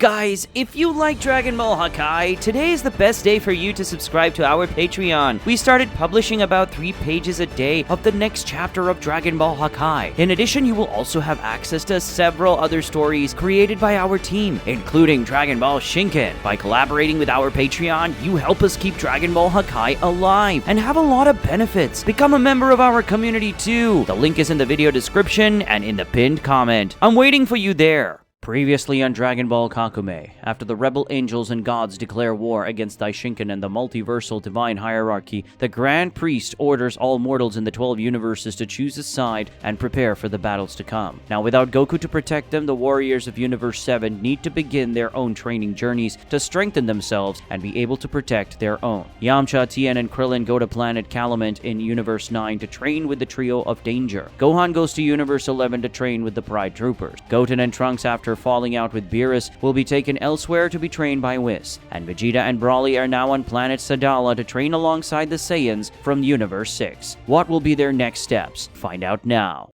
Guys, if you like Dragon Ball Hakai, today is the best day for you to subscribe to our Patreon. We started publishing about 3 pages a day of the next chapter of Dragon Ball Hakai. In addition, you will also have access to several other stories created by our team, including Dragon Ball Shinken. By collaborating with our Patreon, you help us keep Dragon Ball Hakai alive and have a lot of benefits. Become a member of our community too. The link is in the video description and in the pinned comment. I'm waiting for you there. Previously on Dragon Ball Kakumei, after the rebel angels and gods declare war against Daishinkan and the multiversal divine hierarchy, the Grand Priest orders all mortals in the 12 universes to choose a side and prepare for the battles to come. Now, without Goku to protect them, the warriors of Universe 7 need to begin their own training journeys to strengthen themselves and be able to protect their own. Yamcha, Tien, and Krillin go to planet Calumet in Universe 9 to train with the trio of Danger. Gohan goes to Universe 11 to train with the Pride Troopers. Goten and Trunks, after falling out with Beerus, will be taken elsewhere to be trained by Whis, and Vegeta and Broly are now on planet Sadala to train alongside the Saiyans from Universe 6. What will be their next steps? Find out now.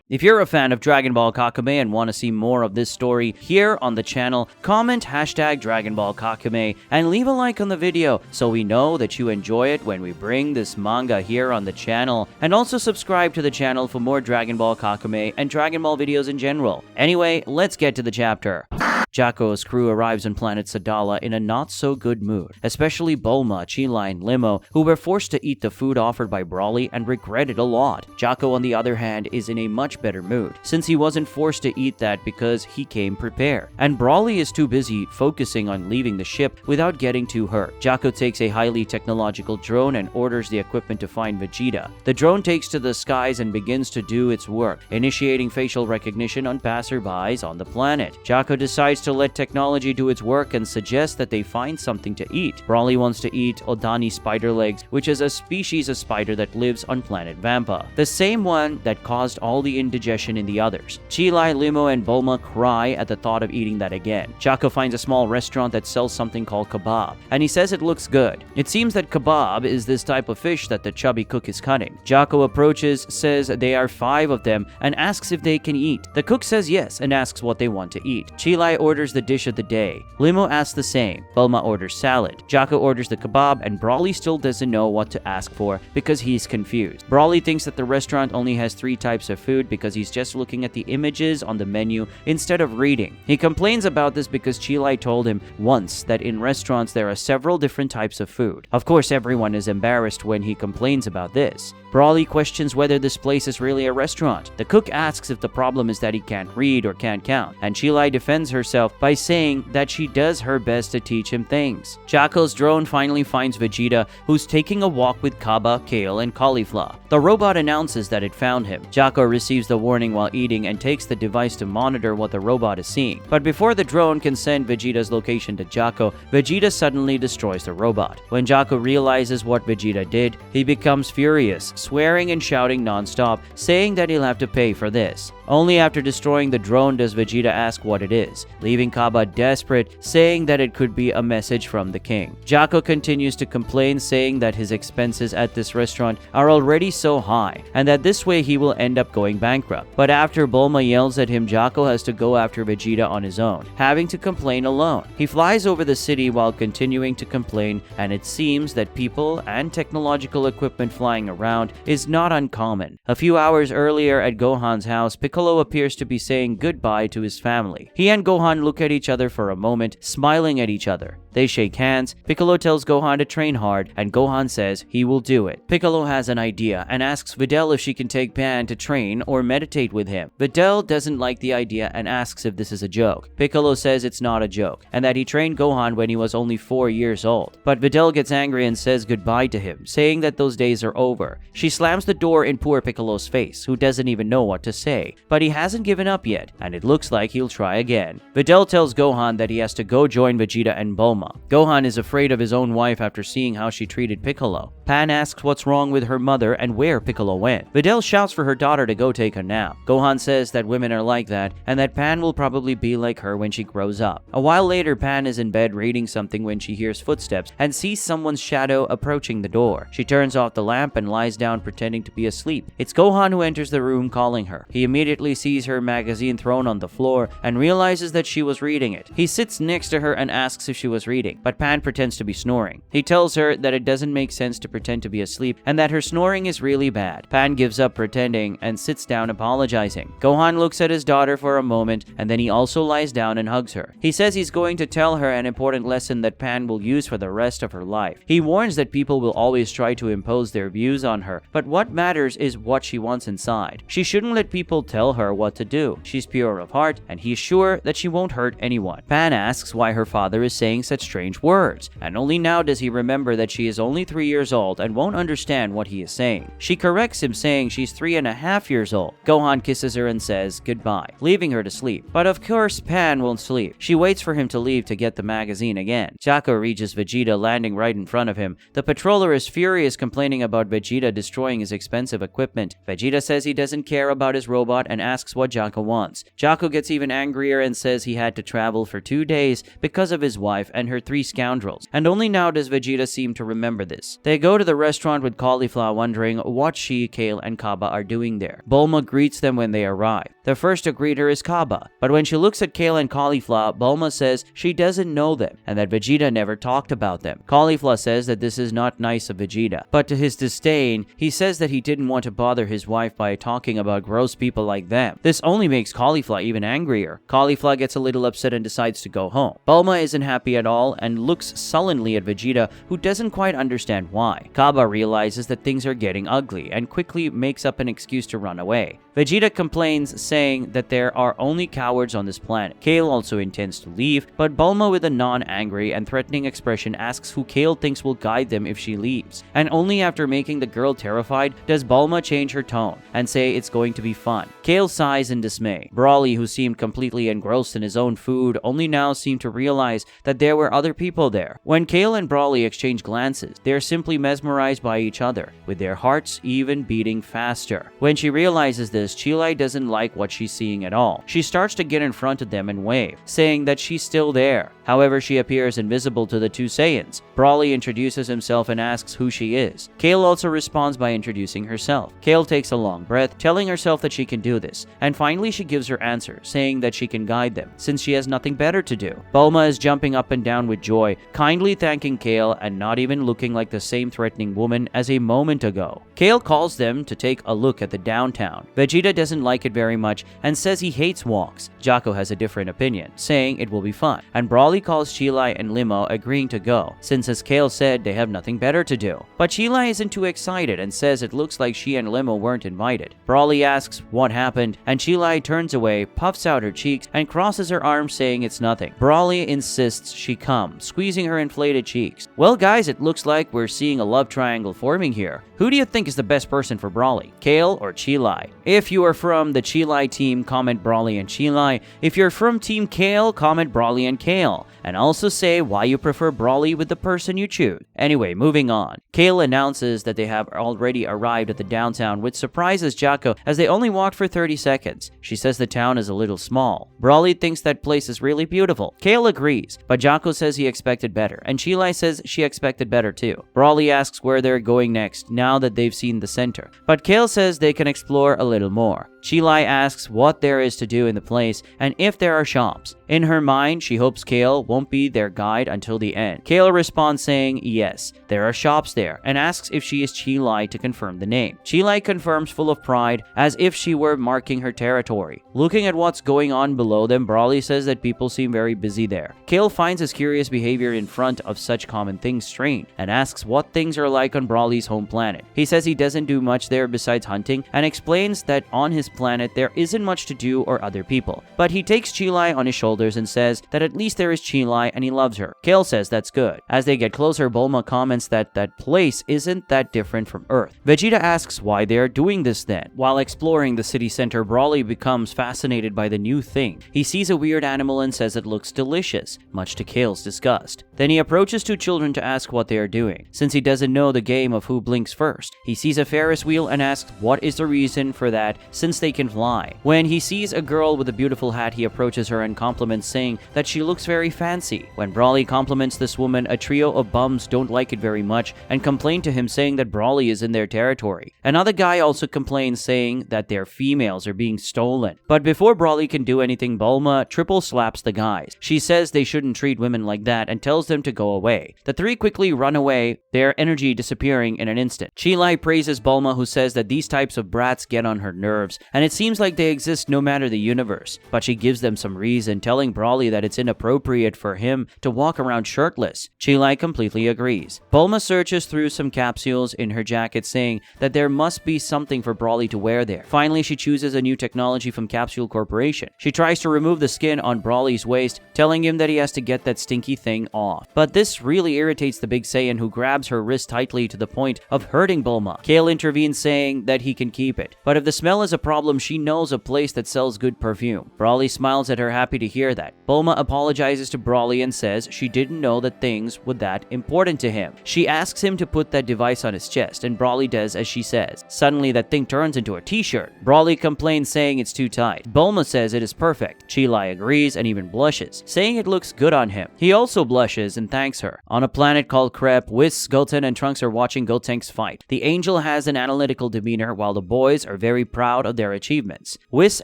If you're a fan of Dragon Ball Kakumei and want to see more of this story here on the channel, comment hashtag Dragon Ball Kakumei and leave a like on the video so we know that you enjoy it when we bring this manga here on the channel. And also subscribe to the channel for more Dragon Ball Kakumei and Dragon Ball videos in general. Anyway, let's get to the chapter. Jaco's crew arrives on planet Sadala in a not-so-good mood, especially Bulma, Chila, and Limo, who were forced to eat the food offered by Broly and regret it a lot. Jaco, on the other hand, is in a much better mood, since he wasn't forced to eat that because he came prepared. And Broly is too busy focusing on leaving the ship without getting too hurt. Jaco takes a highly technological drone and orders the equipment to find Vegeta. The drone takes to the skies and begins to do its work, initiating facial recognition on passerbys on the planet. Jaco decides to let technology do its work and suggests that they find something to eat. Broly wants to eat Odani spider legs, which is a species of spider that lives on planet Vampa, the same one that caused all the indigestion in the others. Chilai, Limo, and Bulma cry at the thought of eating that again. Jaco finds a small restaurant that sells something called kebab, and he says it looks good. It seems that kebab is this type of fish that the chubby cook is cutting. Jaco approaches, says there are 5 of them, and asks if they can eat. The cook says yes and asks what they want to eat. Chilai orders the dish of the day. Limo asks the same. Bulma orders salad. Jaco orders the kebab, and Broly still doesn't know what to ask for because he's confused. Broly thinks that the restaurant only has 3 types of food because he's just looking at the images on the menu instead of reading. He complains about this because Chilai told him once that in restaurants there are several different types of food. Of course, everyone is embarrassed when he complains about this. Broly questions whether this place is really a restaurant. The cook asks if the problem is that he can't read or can't count, and Chilai defends herself by saying that she does her best to teach him things. Jaco's drone finally finds Vegeta, who's taking a walk with Kaba, Kale, and Caulifla. The robot announces that it found him. Jaco receives the warning while eating and takes the device to monitor what the robot is seeing. But before the drone can send Vegeta's location to Jaco, Vegeta suddenly destroys the robot. When Jaco realizes what Vegeta did, he becomes furious, swearing and shouting non-stop, saying that he'll have to pay for this. Only after destroying the drone does Vegeta ask what it is, leaving Kaba desperate, saying that it could be a message from the king. Jaco continues to complain, saying that his expenses at this restaurant are already so high, and that this way he will end up going bankrupt. But after Bulma yells at him, Jaco has to go after Vegeta on his own, having to complain alone. He flies over the city while continuing to complain, and it seems that people and technological equipment flying around is not uncommon. A few hours earlier at Gohan's house, Piccolo appears to be saying goodbye to his family. He and Gohan look at each other for a moment, smiling at each other. They shake hands. Piccolo tells Gohan to train hard, and Gohan says he will do it. Piccolo has an idea and asks Videl if she can take Pan to train or meditate with him. Videl doesn't like the idea and asks if this is a joke. Piccolo says it's not a joke, and that he trained Gohan when he was only 4 years old. But Videl gets angry and says goodbye to him, saying that those days are over. She slams the door in poor Piccolo's face, who doesn't even know what to say. But he hasn't given up yet, and it looks like he'll try again. Videl tells Gohan that he has to go join Vegeta and Bulma Bulma. Gohan is afraid of his own wife after seeing how she treated Piccolo. Pan asks what's wrong with her mother and where Piccolo went. Videl shouts for her daughter to go take a nap. Gohan says that women are like that and that Pan will probably be like her when she grows up. A while later, Pan is in bed reading something when she hears footsteps and sees someone's shadow approaching the door. She turns off the lamp and lies down pretending to be asleep. It's Gohan who enters the room calling her. He immediately sees her magazine thrown on the floor and realizes that she was reading it. He sits next to her and asks if she was reading, but Pan pretends to be snoring. He tells her that it doesn't make sense to pretend to be asleep and that her snoring is really bad. Pan gives up pretending and sits down apologizing. Gohan looks at his daughter for a moment and then he also lies down and hugs her. He says he's going to tell her an important lesson that Pan will use for the rest of her life. He warns that people will always try to impose their views on her, but what matters is what she wants inside. She shouldn't let people tell her what to do. She's pure of heart and he's sure that she won't hurt anyone. Pan asks why her father is saying such strange words, and only now does he remember that she is only 3 years old and won't understand what he is saying. She corrects him saying she's 3.5 years old. Gohan kisses her and says goodbye, leaving her to sleep. But of course Pan won't sleep. She waits for him to leave to get the magazine again. Jaco reaches Vegeta landing right in front of him. The patroller is furious, complaining about Vegeta destroying his expensive equipment. Vegeta says he doesn't care about his robot and asks what Jaco wants. Jaco gets even angrier and says he had to travel for 2 days because of his wife and her 3 scoundrels, and only now does Vegeta seem to remember this. They go to the restaurant with Caulifla wondering what she, Kale, and Kaba are doing there. Bulma greets them when they arrive. The first to greet her is Kaba, but when she looks at Kale and Caulifla, Bulma says she doesn't know them and that Vegeta never talked about them. Caulifla says that this is not nice of Vegeta, but to his disdain, he says that he didn't want to bother his wife by talking about gross people like them. This only makes Caulifla even angrier. Caulifla gets a little upset and decides to go home. Bulma isn't happy at all and looks sullenly at Vegeta, who doesn't quite understand why. Kaba realizes that things are getting ugly and quickly makes up an excuse to run away. Vegeta complains, saying that there are only cowards on this planet. Kale also intends to leave, but Bulma, with a non-angry and threatening expression, asks who Kale thinks will guide them if she leaves. And only after making the girl terrified does Bulma change her tone and say it's going to be fun. Kale sighs in dismay. Broly, who seemed completely engrossed in his own food, only now seemed to realize that there were other people there. When Kale and Broly exchange glances, they are simply mesmerized by each other, with their hearts even beating faster. When she realizes this, Chilai doesn't like what she's seeing at all. She starts to get in front of them and wave, saying that she's still there. However, she appears invisible to the 2 Saiyans. Broly introduces himself and asks who she is. Kale also responds by introducing herself. Kale takes a long breath, telling herself that she can do this, and finally she gives her answer, saying that she can guide them, since she has nothing better to do. Bulma is jumping up and down with joy, kindly thanking Kale and not even looking like the same threatening woman as a moment ago. Kale calls them to take a look at the downtown. Vegeta doesn't like it very much and says he hates walks. Jaco has a different opinion, saying it will be fun, and Broly calls Chilai and Limo, agreeing to go, since as Kale said, they have nothing better to do. But Chilai isn't too excited and says it looks like she and Limo weren't invited. Broly asks what happened, and Chilai turns away, puffs out her cheeks, and crosses her arms, saying it's nothing. Broly insists she come, squeezing her inflated cheeks. Well guys, it looks like we're seeing a love triangle forming here. Who do you think is the best person for Broly, Kale or Chilai? If you are from the Chilai team, comment Broly and Chilai. If you're from Team Kale, comment Broly and Kale. And also say why you prefer Broly with the person you choose. Anyway, moving on. Kale announces that they have already arrived at the downtown, which surprises Jaco as they only walked for 30 seconds. She says the town is a little small. Broly thinks that place is really beautiful. Kale agrees, but Jaco says he expected better, and Chilai says she expected better too. Broly asks where they're going next now that they've seen the center, but Kale says they can explore a little more. Chilai asks what there is to do in the place and if there are shops. In her mind, she hopes Kale won't be their guide until the end. Kale responds saying yes, there are shops there, and asks if she is Chilai to confirm the name. Chilai confirms full of pride, as if she were marking her territory. Looking at what's going on below them, Broly says that people seem very busy there. Kale finds his curious behavior in front of such common things strange, and asks what things are like on Broly's home planet. He says he doesn't do much there besides hunting, and explains that on his planet there isn't much to do or other people. But he takes Chilai on his shoulders and says that at least there is Chilai and he loves her. Kale says that's good. As they get closer, Bulma comments that that place isn't that different from Earth. Vegeta asks why they are doing this then. While exploring the city center, Broly becomes fascinated by the new thing. He sees a weird animal and says it looks delicious, much to Kale's disgust. Then he approaches two children to ask what they are doing, since he doesn't know the game of who blinks first. He sees a Ferris wheel and asks what is the reason for that, since they can fly. When he sees a girl with a beautiful hat, he approaches her and compliments, saying that she looks very fancy. When Brawly compliments this woman, a trio of bums don't like it very much and complain to him, saying that Brawly is in their territory. Another guy also complains, saying that their females are being stolen. But before Brawly can do anything, Bulma triple slaps the guys. She says they shouldn't treat women like that and tells them to go away. The three quickly run away, their energy disappearing in an instant. Chi praises Bulma, who says that these types of brats get on her nerves, and it seems like they exist no matter the universe. But she gives them some reason, telling Brawly that it's inappropriate for him to walk around shirtless. Chi completely agrees. Bulma searches through some capsules in her jacket, saying that there must be something for Brawly to wear there. Finally, she chooses a new technology from Capsule Corporation. She tries to remove the skin on Brawly's waist, telling him that he has to get that stinky thing off. But this really irritates the big Saiyan, who grabs her wrist tightly to the point of hurting Bulma. Kale intervenes, saying that he can keep it. But if the smell is a problem, she knows a place that sells good perfume. Brawly smiles at her, happy to hear that. Bulma apologizes to Brawly and says she didn't know that things were that important to him. She asks him to put that device on his chest, and Brawly does as she says. Suddenly, that thing turns into a t-shirt. Brawly complains, saying it's too tight. Bulma says it is perfect. Chi agrees and even blushes, saying it looks good on him. He also blushes and thanks her. On a planet called Krep, Whis, Goten, and Trunks are watching Gotenks fight. The angel has an analytical demeanor, while the boys are very proud of their achievements. Whis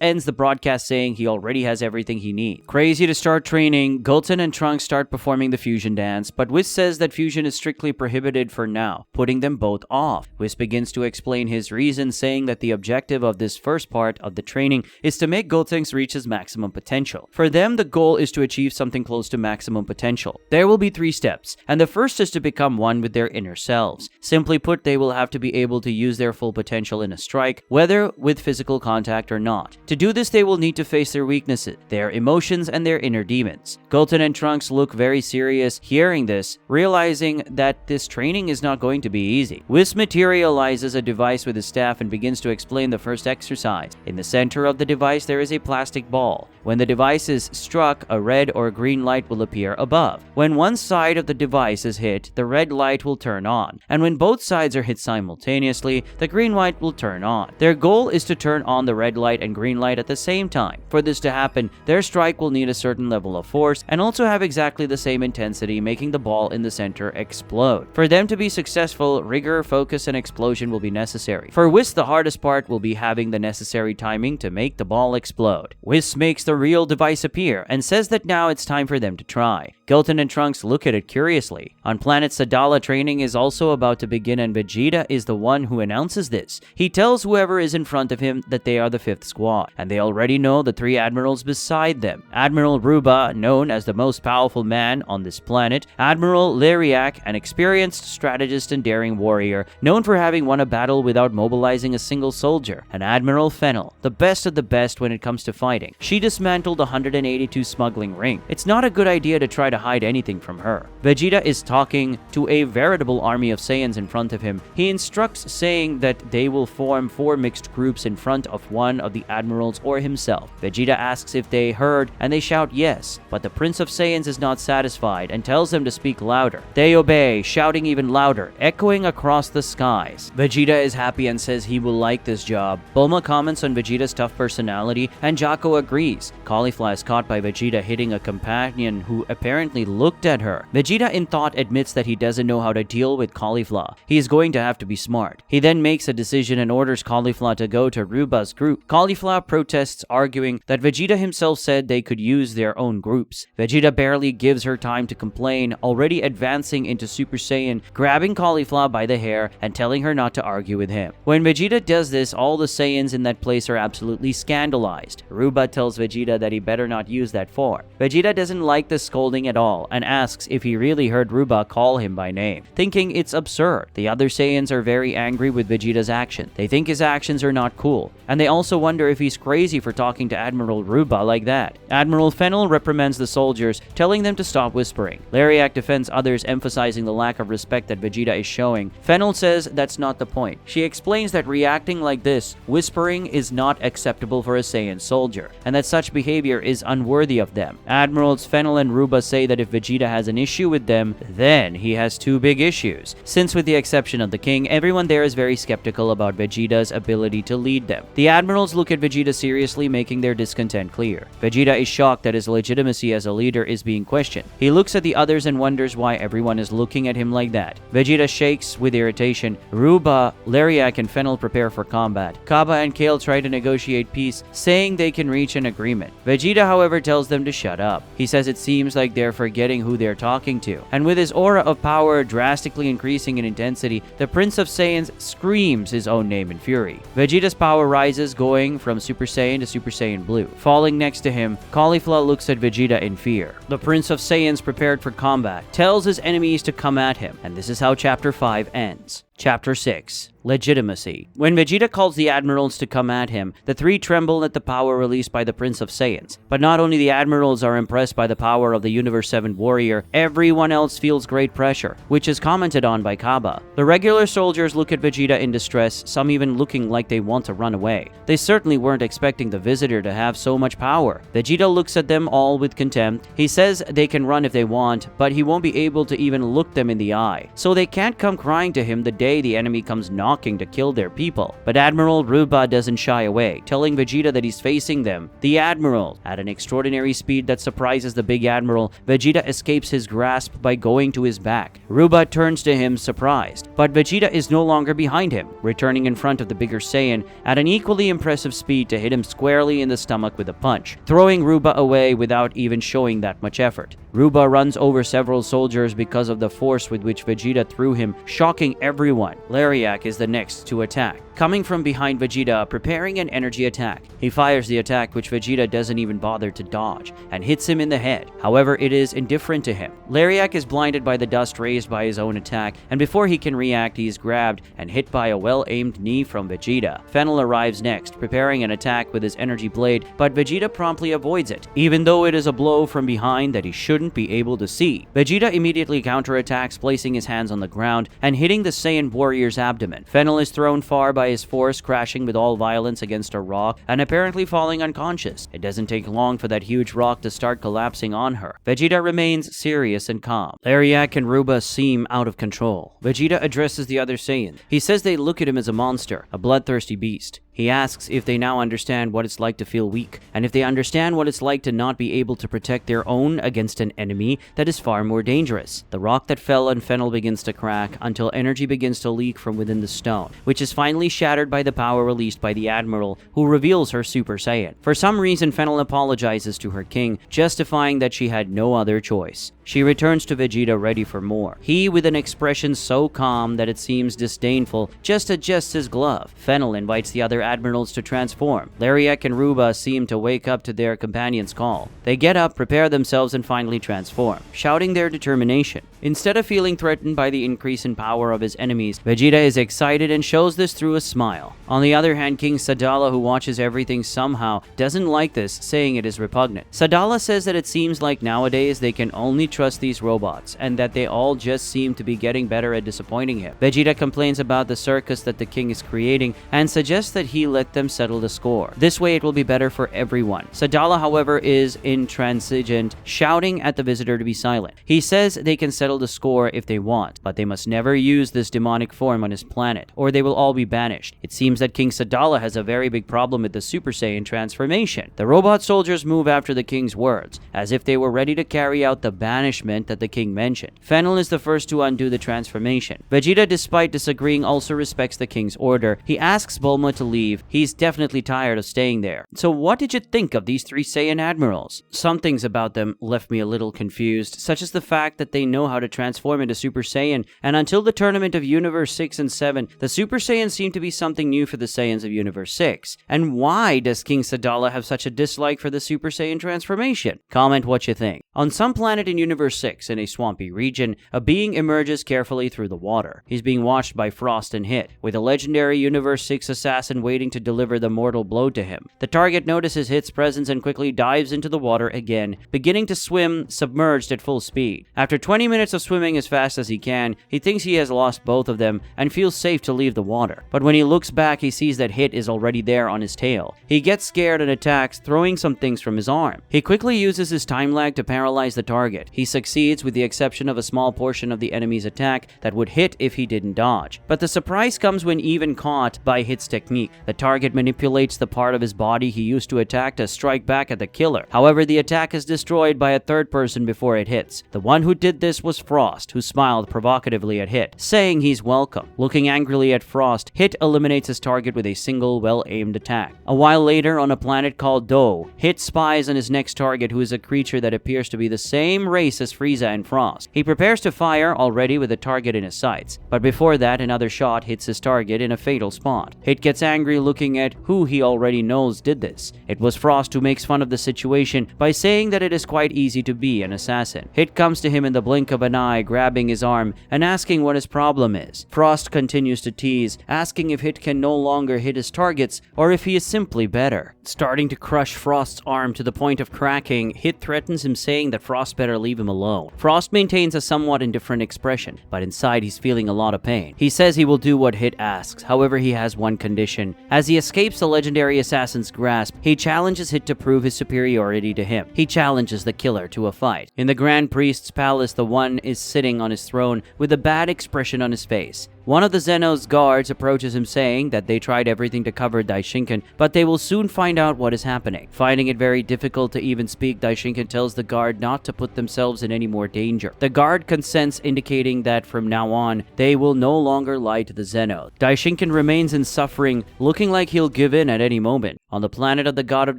ends the broadcast saying he already has everything he needs. Crazy to start training, Goten and Trunks start performing the fusion dance, but Whis says that fusion is strictly prohibited for now, putting them both off. Whis begins to explain his reason, saying that the objective of this first part of the training is to make Gotenks reach his maximum potential. For them, the goal is to achieve something close to maximum potential. There will be 3 steps, and the first is to become one with their inner selves. Simply put, they will have to be able to use their full potential in a strike, whether with physical contact or not. To do this, they will need to face their weaknesses, their emotions, and their inner demons. Goten and Trunks look very serious hearing this, realizing that this training is not going to be easy. Whis materializes a device with his staff and begins to explain the first exercise. In the center of the device, there is a plastic ball. When the device is struck, a red or green light will appear above. When one side of the device is hit, the red light will turn on, and when both sides are hit simultaneously, the green light will turn on. Their goal is to turn on the red light and green light at the same time. For this to happen, their strike will need a certain level of force and also have exactly the same intensity, making the ball in the center explode. For them to be successful, rigor, focus, and explosion will be necessary. For Whis, the hardest part will be having the necessary timing to make the ball explode. Whis makes the real device appear and says that now it's time for them to try. Goten and Trunks look at it curiously. On planet Sadala, training is also about to begin, and Vegeta is the one who announces this. He tells whoever is in front of him that they are the 5th squad, and they already know the 3 admirals beside them. Admiral Ruba, known as the most powerful man on this planet. Admiral Lariak, an experienced strategist and daring warrior, known for having won a battle without mobilizing a single soldier. And Admiral Fennel, the best of the best when it comes to fighting. She dismantled the 182 smuggling ring. It's not a good idea to try to hide anything from her. Vegeta is talking to a veritable army of Saiyans in front of him. He instructs, saying that they will form 4 mixed groups in front of one of the admirals or himself. Vegeta asks if they heard, and they shout yes, but the Prince of Saiyans is not satisfied and tells them to speak louder. They obey, shouting even louder, echoing across the skies. Vegeta is happy and says he will like this job. Bulma comments on Vegeta's tough personality, and Jaco agrees. Caulifla is caught by Vegeta hitting a companion who apparently looked at her. Vegeta in thought admits that he doesn't know how to deal with Caulifla. He is going to have to be smart. He then makes a decision and orders Caulifla to go to Ruba's group. Caulifla protests, arguing that Vegeta himself said they could use their own groups. Vegeta barely gives her time to complain, already advancing into Super Saiyan, grabbing Caulifla by the hair and telling her not to argue with him. When Vegeta does this, all the Saiyans in that place are absolutely scandalized. Ruba tells Vegeta that he better not use that form. Vegeta doesn't like the scolding at all and asks if he really heard Ruba call him by name, thinking it's absurd. The other Saiyans are very angry with Vegeta's action. They think his actions are not cool, and they also wonder if he's crazy for talking to Admiral Ruba like that. Admiral Fennel reprimands the soldiers, telling them to stop whispering. Lariak defends others, emphasizing the lack of respect that Vegeta is showing. Fennel says that's not the point. She explains that reacting like this, whispering, is not acceptable for a Saiyan soldier, and that such such behavior is unworthy of them. Admirals Fennel and Ruba say that if Vegeta has an issue with them, then he has two big issues, since with the exception of the king, everyone there is very skeptical about Vegeta's ability to lead them. The Admirals look at Vegeta seriously, making their discontent clear. Vegeta is shocked that his legitimacy as a leader is being questioned. He looks at the others and wonders why everyone is looking at him like that. Vegeta shakes with irritation. Ruba, Lariak, and Fennel prepare for combat. Kaba and Kale try to negotiate peace, saying they can reach an agreement. Vegeta, however, tells them to shut up. He says it seems like they're forgetting who they're talking to. And with his aura of power drastically increasing in intensity, the Prince of Saiyans screams his own name in fury. Vegeta's power rises, going from Super Saiyan to Super Saiyan Blue. Falling next to him, Caulifla looks at Vegeta in fear. The Prince of Saiyans, prepared for combat, tells his enemies to come at him, and this is how Chapter 5 ends. Chapter 6. Legitimacy. When Vegeta calls the Admirals to come at him, the three tremble at the power released by the Prince of Saiyans. But not only the Admirals are impressed by the power of the Universe 7 warrior, everyone else feels great pressure, which is commented on by Kaba. The regular soldiers look at Vegeta in distress, some even looking like they want to run away. They certainly weren't expecting the visitor to have so much power. Vegeta looks at them all with contempt. He says they can run if they want, but he won't be able to even look them in the eye. So they can't come crying to him the day the enemy comes knocking to kill their people. But Admiral Ruba doesn't shy away, telling Vegeta that he's facing them, the Admiral. At an extraordinary speed that surprises the big Admiral, Vegeta escapes his grasp by going to his back. Ruba turns to him surprised, but Vegeta is no longer behind him, returning in front of the bigger Saiyan at an equally impressive speed to hit him squarely in the stomach with a punch, throwing Ruba away without even showing that much effort. Ruba runs over several soldiers because of the force with which Vegeta threw him, shocking everyone. Lariak is the next to attack, coming from behind Vegeta, preparing an energy attack. He fires the attack, which Vegeta doesn't even bother to dodge, and hits him in the head. However, it is indifferent to him. Lariak is blinded by the dust raised by his own attack, and before he can react, he is grabbed and hit by a well-aimed knee from Vegeta. Fennel arrives next, preparing an attack with his energy blade, but Vegeta promptly avoids it, even though it is a blow from behind that he shouldn't be able to see. Vegeta immediately counterattacks, placing his hands on the ground and hitting the Saiyan warrior's abdomen. Fennel is thrown far by his force, crashing with all violence against a rock and apparently falling unconscious. It doesn't take long for that huge rock to start collapsing on her. Vegeta remains serious and calm. Lariak and Ruba seem out of control. Vegeta addresses the other Saiyans. He says they look at him as a monster, a bloodthirsty beast. He asks if they now understand what it's like to feel weak, and if they understand what it's like to not be able to protect their own against an enemy that is far more dangerous. The rock that fell on Fennel begins to crack until energy begins to leak from within the stone, which is finally shattered by the power released by the Admiral, who reveals her Super Saiyan. For some reason, Fennel apologizes to her king, justifying that she had no other choice. She returns to Vegeta ready for more. He, with an expression so calm that it seems disdainful, just adjusts his glove. Fennel invites the other Admirals to transform. Lariak and Ruba seem to wake up to their companion's call. They get up, prepare themselves, and finally transform, shouting their determination. Instead of feeling threatened by the increase in power of his enemies, Vegeta is excited and shows this through a smile. On the other hand, King Sadala, who watches everything somehow, doesn't like this, saying it is repugnant. Sadala says that it seems like nowadays they can only trust these robots, and that they all just seem to be getting better at disappointing him. Vegeta complains about the circus that the king is creating, and suggests that he let them settle the score. This way it will be better for everyone. Sadala, however, is intransigent, shouting at the visitor to be silent. He says they can settle the score if they want, but they must never use this demonic form on his planet, or they will all be banished. It seems that King Sadala has a very big problem with the Super Saiyan transformation. The robot soldiers move after the king's words, as if they were ready to carry out the banishment that the king mentioned. Fennel is the first to undo the transformation. Vegeta, despite disagreeing, also respects the king's order. He asks Bulma to leave. He's definitely tired of staying there. So what did you think of these three Saiyan Admirals? Some things about them left me a little confused, such as the fact that they know how to transform into Super Saiyan, and until the tournament of Universe 6 and 7, the Super Saiyans seem to be something new for the Saiyans of Universe 6. And why does King Sadala have such a dislike for the Super Saiyan transformation? Comment what you think. On some planet in Universe 6, in a swampy region, a being emerges carefully through the water. He's being watched by Frost and Hit, with a legendary Universe 6 assassin waiting to deliver the mortal blow to him. The target notices Hit's presence and quickly dives into the water again, beginning to swim submerged at full speed. After 20 minutes minutes of swimming as fast as he can, he thinks he has lost both of them and feels safe to leave the water. But when he looks back, he sees that Hit is already there on his tail. He gets scared and attacks, throwing some things from his arm. He quickly uses his time lag to paralyze the target. He succeeds with the exception of a small portion of the enemy's attack that would hit if he didn't dodge. But the surprise comes when even caught by Hit's technique. The target manipulates the part of his body he used to attack to strike back at the killer. However, the attack is destroyed by a third person before it hits. The one who did this was Frost, who smiled provocatively at Hit, saying he's welcome. Looking angrily at Frost, Hit eliminates his target with a single well-aimed attack. A while later, on a planet called Do, Hit spies on his next target, who is a creature that appears to be the same race as Frieza and Frost. He prepares to fire, already with the target in his sights, but before that, another shot hits his target in a fatal spot. Hit gets angry looking at who he already knows did this. It was Frost, who makes fun of the situation by saying that it is quite easy to be an assassin. Hit comes to him in the blink of an eye, grabbing his arm and asking what his problem is. Frost continues to tease, asking if Hit can no longer hit his targets or if he is simply better. Starting to crush Frost's arm to the point of cracking, Hit threatens him, saying that Frost better leave him alone. Frost maintains a somewhat indifferent expression, but inside he's feeling a lot of pain. He says he will do what Hit asks, however he has one condition. As he escapes the legendary assassin's grasp, he challenges Hit to prove his superiority to him. He challenges the killer to a fight. In the Grand Priest's palace, the one is sitting on his throne with a bad expression on his face. One of the Zeno's guards approaches him, saying that they tried everything to cover Daishinkan, but they will soon find out what is happening. Finding it very difficult to even speak, Daishinkan tells the guard not to put themselves in any more danger. The guard consents, indicating that from now on, they will no longer lie to the Zeno. Daishinkan remains in suffering, looking like he'll give in at any moment. On the planet of the God of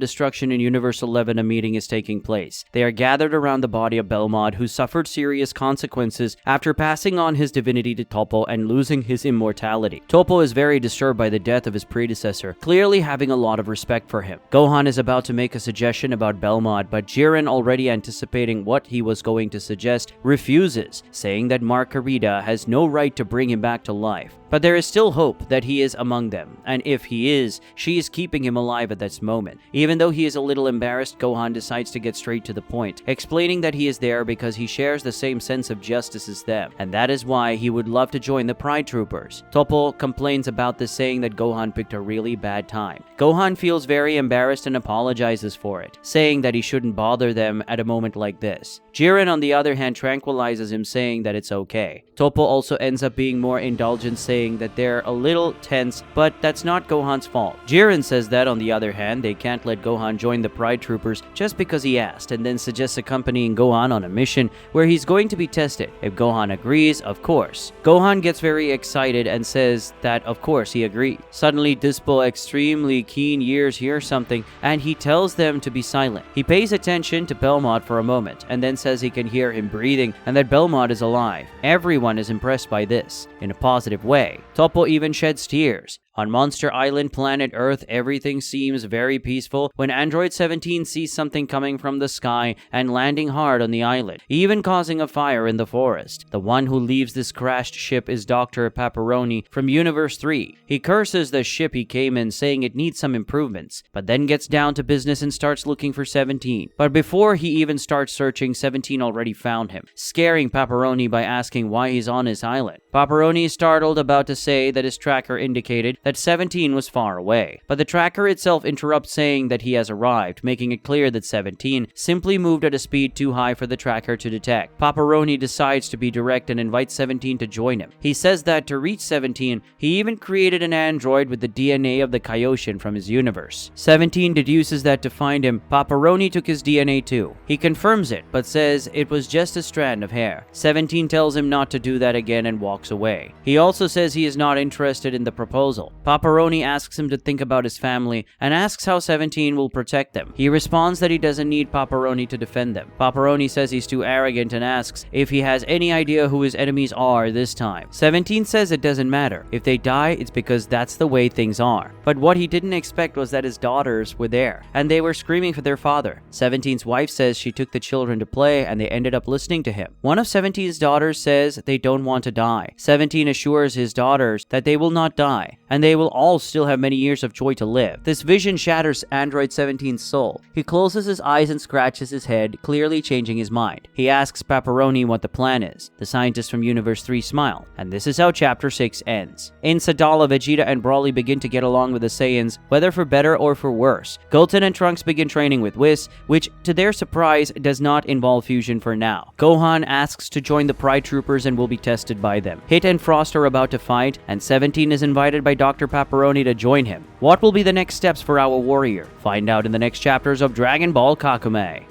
Destruction in Universe 11, a meeting is taking place. They are gathered around the body of Belmod, who suffered serious consequences after passing on his divinity to Toppo and losing his immortality. Toppo is very disturbed by the death of his predecessor, clearly having a lot of respect for him. Gohan is about to make a suggestion about Belmod, but Jiren, already anticipating what he was going to suggest, refuses, saying that Margarita has no right to bring him back to life. But there is still hope that he is among them, and if he is, she is keeping him alive at this moment. Even though he is a little embarrassed, Gohan decides to get straight to the point, explaining that he is there because he shares the same sense of justice as them, and that is why he would love to join the Pride Troopers. Toppo complains about this, saying that Gohan picked a really bad time. Gohan feels very embarrassed and apologizes for it, saying that he shouldn't bother them at a moment like this. Jiren, on the other hand, tranquilizes him, saying that it's okay. Toppo also ends up being more indulgent, saying that they're a little tense, but that's not Gohan's fault. Jiren says that, on the other hand, they can't let Gohan join the Pride Troopers just because he asked, and then suggests accompanying Gohan on a mission where he's going to be tested. If Gohan agrees, of course. Gohan gets very excited and says that of course he agrees. Suddenly, Dispo, extremely keen ears, hears something, and he tells them to be silent. He pays attention to Belmod for a moment, and then says he can hear him breathing and that Belmod is alive. Everyone is impressed by this, in a positive way. Toppo even sheds tears. On Monster Island, planet Earth, everything seems very peaceful when Android 17 sees something coming from the sky and landing hard on the island, even causing a fire in the forest. The one who leaves this crashed ship is Dr. Pepperoni from Universe 3. He curses the ship he came in, saying it needs some improvements, but then gets down to business and starts looking for 17. But before he even starts searching, 17 already found him, scaring Pepperoni by asking why he's on his island. Pepperoni is startled, about to say that his tracker indicated that 17 was far away, but the tracker itself interrupts, saying that he has arrived, making it clear that 17 simply moved at a speed too high for the tracker to detect. Pepperoni decides to be direct and invites 17 to join him. He says that to reach 17, he even created an android with the DNA of the Kaioshin from his universe. 17 deduces that to find him, Pepperoni took his DNA too. He confirms it, but says it was just a strand of hair. 17 tells him not to do that again and walks away. He also says he is not interested in the proposal. Pepperoni asks him to think about his family and asks how 17 will protect them. He responds that he doesn't need Pepperoni to defend them. Pepperoni says he's too arrogant and asks if he has any idea who his enemies are this time. 17 says it doesn't matter. If they die, it's because that's the way things are. But what he didn't expect was that his daughters were there, and they were screaming for their father. 17's wife says she took the children to play and they ended up listening to him. One of 17's daughters says they don't want to die. 17 assures his daughters that they will not die. and they will all still have many years of joy to live. This vision shatters Android 17's soul. He closes his eyes and scratches his head, clearly changing his mind. He asks Pepperoni what the plan is. The scientist from Universe 3 smile, and this is how Chapter 6 ends. In Sadala, Vegeta and Broly begin to get along with the Saiyans, whether for better or for worse. Goten and Trunks begin training with Whis, which, to their surprise, does not involve fusion for now. Gohan asks to join the Pride Troopers and will be tested by them. Hit and Frost are about to fight, and 17 is invited by Dr. Pepperoni to join him. What will be the next steps for our warrior? Find out in the next chapters of Dragon Ball Kakumei.